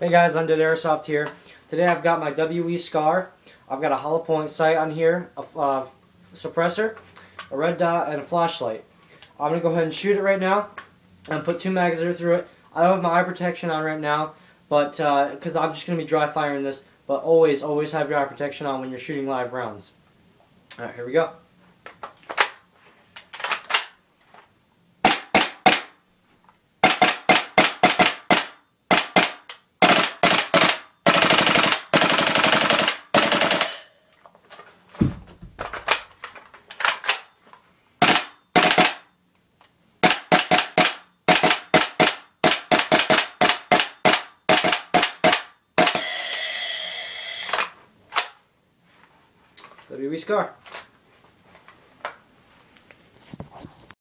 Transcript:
Hey guys, Undead Airsoft here. Today I've got my WE SCAR. I've got a hollow point sight on here, a suppressor, a red dot, and a flashlight. I'm going to go ahead and shoot it right now and put 2 mags through it. I don't have my eye protection on right now, but because I'm just going to be dry firing this, but always have your eye protection on when you're shooting live rounds. Alright, here we go. WE SCAR.